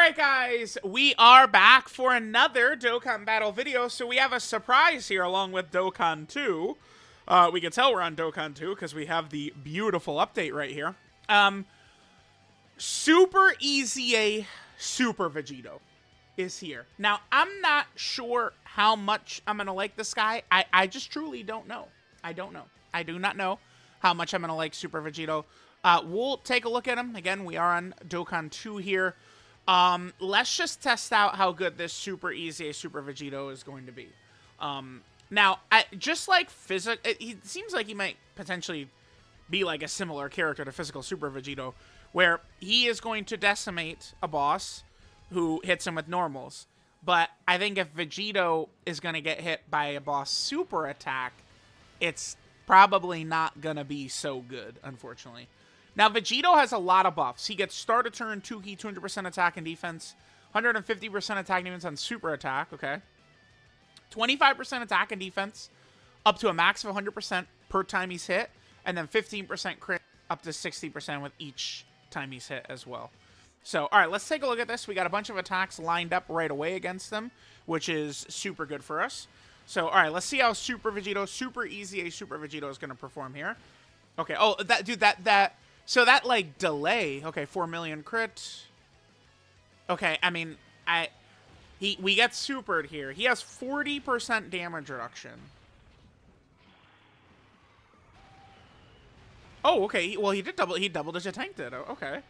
Alright guys, we are back for another Dokkan Battle video, so we have a surprise here along with Dokkan 2. We can tell we're on Dokkan 2 because we have the beautiful update right here. Super EZA Super Vegito is here. Now, I'm not sure how much I'm going to like this guy. I just truly don't know. I don't know. I do not know how much I'm going to like Super Vegito. We'll take a look at him. Again, we are on Dokkan 2 here. Let's just test out how good this Super EZA Super Vegito is going to be. Now, just like he seems like he might potentially be like a similar character to Physical Super Vegito, where he is going to decimate a boss who hits him with normals. But I think if Vegito is going to get hit by a boss super attack, it's probably not going to be so good, unfortunately. Now, Vegito has a lot of buffs. He gets start of turn, 2 key, 200% attack and defense, 150% attack and defense on super attack, okay. 25% attack and defense, up to a max of 100% per time he's hit, and then 15% crit, up to 60% with each time he's hit as well. So, all right, let's take a look at this. We got a bunch of attacks lined up right away against them, which is super good for us. So, all right, let's see how Super Vegito, Super EZA Super Vegito is going to perform here. Okay, oh, so that, like, delay. Okay, 4 million crit. Okay, I mean, we get supered here. He has 40% damage reduction. Oh, okay. Well, he double digit tanked it. Oh, okay.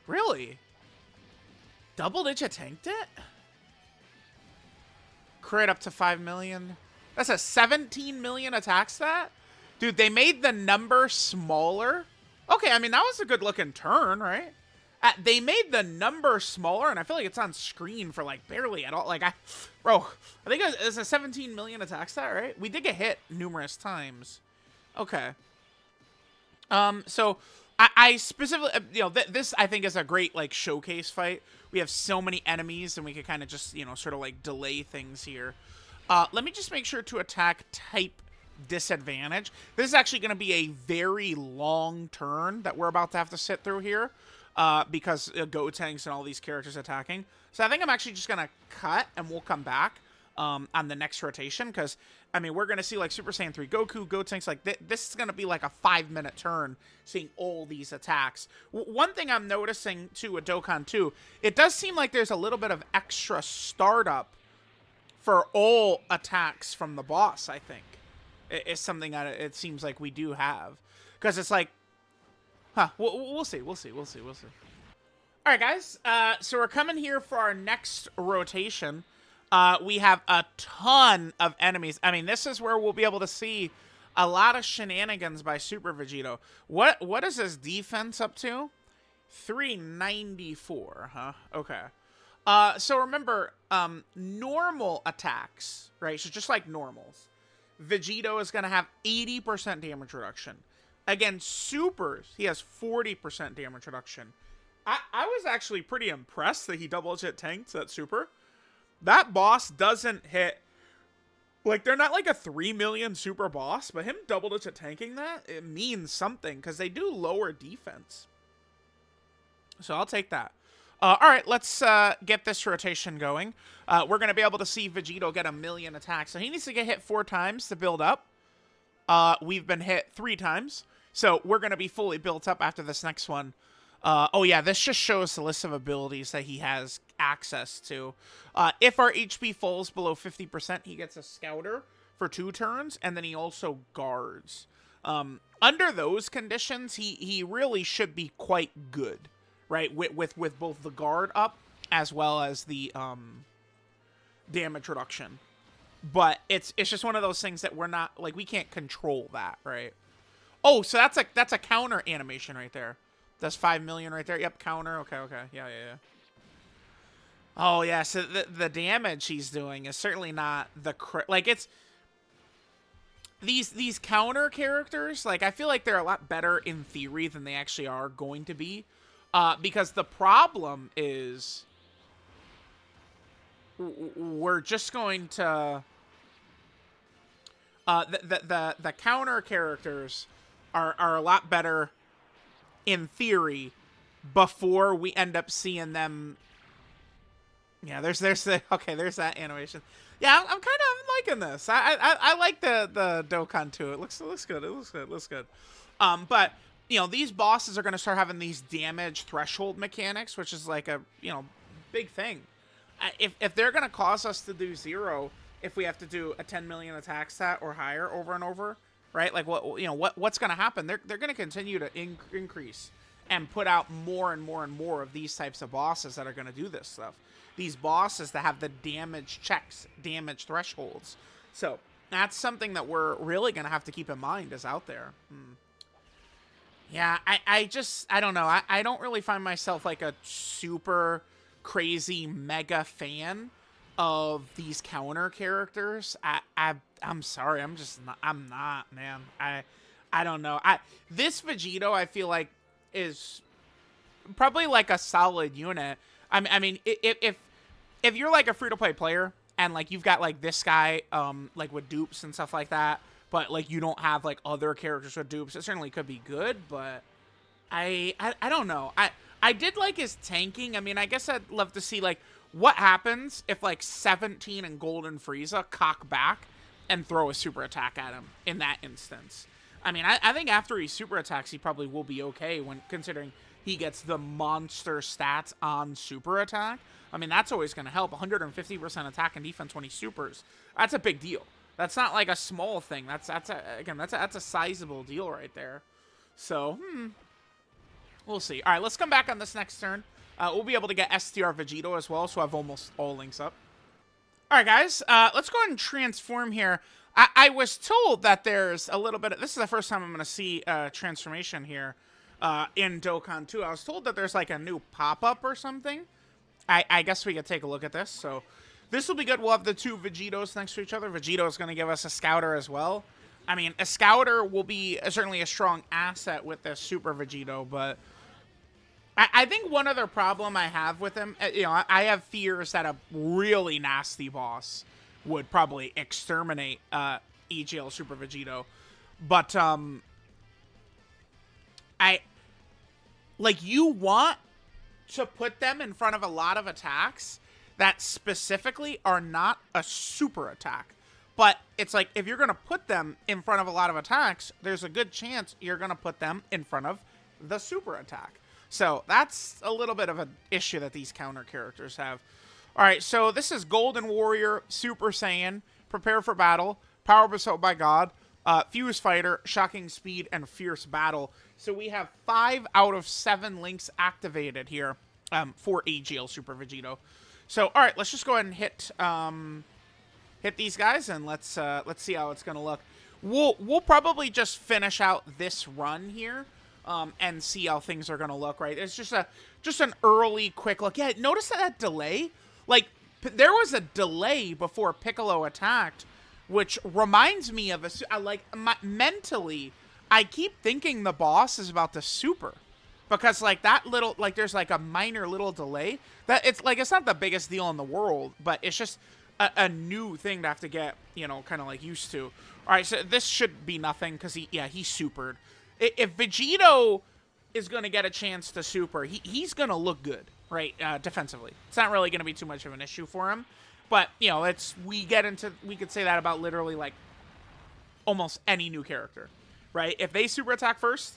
Really? Double digit tanked it? Crit up to 5 million. That's a 17 million attack stat? Dude, they made the number smaller. Okay, I mean, that was a good looking turn, right? They made the number smaller, and I feel like it's on screen for, like, barely at all. Like, bro, I think it's a 17 million attack stat, right? We did get hit numerous times. Okay. So, I specifically, you know, this, I think, is a great, like, showcase fight. We have so many enemies, and we could kind of just, you know, sort of, like, delay things here. Let me just make sure to attack type disadvantage. This is actually going to be a very long turn that we're about to have to sit through here. Because Gotenks and all these characters attacking. So I think I'm actually just going to cut, and we'll come back on the next rotation. Because, I mean, we're going to see, like, Super Saiyan 3 Goku, Gotenks. Like, this is going to be, like, a 5-minute turn, seeing all these attacks. One thing I'm noticing, too, with Dokkan 2, it does seem like there's a little bit of extra startup for all attacks from the boss, I think. It's something that it seems like we do have. Because it's like, huh, we'll see. All right, guys. So we're coming here for our next rotation. We have a ton of enemies. I mean, this is where we'll be able to see a lot of shenanigans by Super Vegito. What is his defense up to? 394, huh? Okay. So remember, normal attacks, right? So just like normals, Vegito is going to have 80% damage reduction. Against supers, he has 40% damage reduction. I was actually pretty impressed that he double-digit tanked that super. That boss doesn't hit... Like, they're not like a 3 million super boss, but him double-digit tanking that, it means something, because they do lower defense. So I'll take that. Alright, let's get this rotation going. We're going to be able to see Vegito get 1 million attacks. So he needs to get hit 4 times to build up. We've been hit 3 times. So we're going to be fully built up after this next one. Oh yeah, this just shows the list of abilities that he has access to. If our HP falls below 50%, he gets a Scouter for 2 turns, and then he also guards. Under those conditions, he really should be quite good, right? With both the guard up as well as the damage reduction. But it's just one of those things that we're not, like, we can't control that, right? Oh, so that's a counter animation right there. That's 5 million right there. Yep, counter. Okay. Yeah. Oh, yeah, so the damage he's doing is certainly not the like, it's these counter characters, like, I feel like they're a lot better in theory than they actually are going to be. Because the problem is we're just going to the counter characters are a lot better in theory before we end up seeing them Yeah, there's the okay. There's that animation. Yeah, I'm kind of liking this. I like the Dokkan too. It looks good. It looks good. It looks good. But you know, these bosses are gonna start having these damage threshold mechanics, which is like a big thing. If they're gonna cause us to do 0, if we have to do a 10 million attack stat or higher over and over, right? Like what's gonna happen? They're gonna continue to increase and put out more and more and more of these types of bosses that are gonna do this stuff. These bosses that have the damage checks, damage thresholds. So that's something that we're really gonna have to keep in mind is out there. Yeah, I don't know. I don't really find myself like a super crazy mega fan of these counter characters. I'm sorry. I'm not, man. I don't know. This Vegito I feel like is probably like a solid unit. I mean if you're like a free-to-play player and like you've got like this guy like with dupes and stuff like that, but like you don't have like other characters with dupes, it certainly could be good, but I don't know. I did like his tanking. I mean, I guess I'd love to see like what happens if like 17 and Golden Frieza cock back and throw a super attack at him in that instance. I mean, I think after he super attacks, he probably will be okay when considering he gets the monster stats on super attack. I mean, that's always going to help. 150% attack and defense when he supers. That's a big deal. That's not like a small thing. That's a sizable deal right there. So, we'll see. All right, let's come back on this next turn. We'll be able to get STR Vegito as well, so I have almost all links up. All right, guys, let's go ahead and transform here. I was told that there's a little bit of... This is the first time I'm going to see transformation here in Dokkan 2. I was told that there's like a new pop-up or something. I guess we could take a look at this. So this will be good. We'll have the two Vegitos next to each other. Vegito is going to give us a Scouter as well. I mean, a Scouter will be certainly a strong asset with this Super Vegito, but I think one other problem I have with him, I have fears that a really nasty boss would probably exterminate EGL Super Vegito. But, you want to put them in front of a lot of attacks that specifically are not a super attack. But it's like, if you're going to put them in front of a lot of attacks, there's a good chance you're going to put them in front of the super attack. So that's a little bit of an issue that these counter characters have. All right, so this is Golden Warrior, Super Saiyan, Prepare for Battle, Power Bestowed by God, Fuse Fighter, Shocking Speed, and Fierce Battle. So we have 5 out of 7 links activated here for AGL Super Vegito. So, all right, let's just go ahead and hit these guys, and let's see how it's gonna look. We'll probably just finish out this run here, and see how things are gonna look. Right? It's just an early quick look. Yeah, notice that delay. Like there was a delay before Piccolo attacked, which reminds me of mentally, I keep thinking the boss is about to super. Because, like, that little, like, there's, like, a minor little delay. That it's, like, it's not the biggest deal in the world, but it's just a new thing to have to get, kind of, like, used to. All right, so this should be nothing, because he supered. If Vegito is going to get a chance to super, he's going to look good, right, defensively. It's not really going to be too much of an issue for him. But, we could say that about literally, like, almost any new character, right? If they super attack first,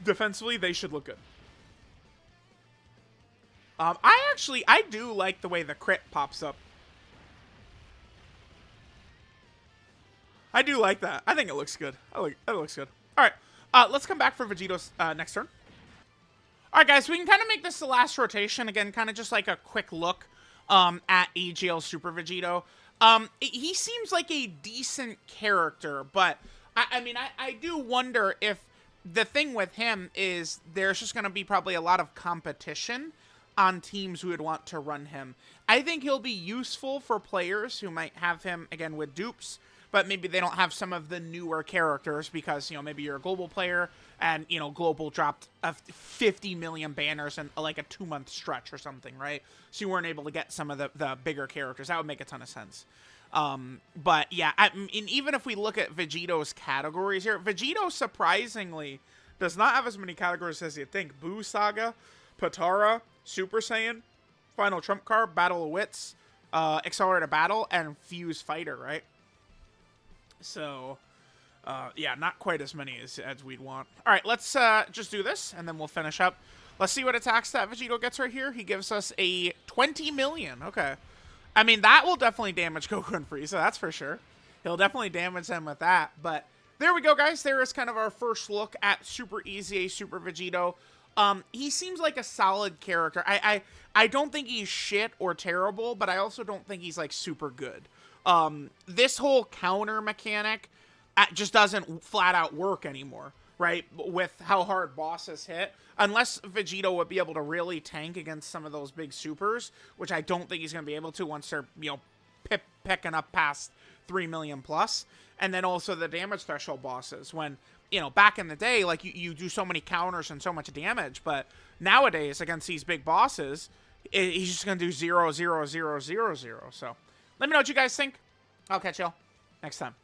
defensively, they should look good. I do like the way the crit pops up. I do like that. I think it looks good. It looks good. All right, let's come back for Vegito's next turn. All right, guys, we can kind of make this the last rotation. Again, kind of just like a quick look at AGL Super Vegito. He seems like a decent character, but I do wonder if the thing with him is there's just going to be probably a lot of competition on teams who would want to run him. I think he'll be useful for players who might have him, again, with dupes, but maybe they don't have some of the newer characters because, maybe you're a global player and, global dropped 50 million banners in like a 2-month stretch or something, right? So you weren't able to get some of the bigger characters. That would make a ton of sense. But yeah, even if we look at Vegito's categories here, Vegito surprisingly does not have as many categories as you'd think. Buu Saga, Patara, Super Saiyan, Final Trump Card, Battle of Wits, Accelerated Battle, and Fuse Fighter, right? So, yeah, not quite as many as we'd want. All right, let's just do this, and then we'll finish up. Let's see what attacks that Vegito gets right here. He gives us a 20 million. Okay. I mean, that will definitely damage Goku and Frieza, that's for sure. He'll definitely damage them with that. But there we go, guys. There is kind of our first look at Super EZA, Super Vegito. He seems like a solid character. I don't think he's shit or terrible, but I also don't think he's, like, super good. This whole counter mechanic just doesn't flat out work anymore, right? With how hard bosses hit. Unless Vegito would be able to really tank against some of those big supers, which I don't think he's going to be able to once they're, you know, picking up past 3 million plus. And then also the damage threshold bosses when, you know, back in the day, like, you do so many counters and so much damage, but nowadays against these big bosses, he's just going to do 0, 0, 0, 0, 0. So let me know what you guys think. I'll catch y'all next time.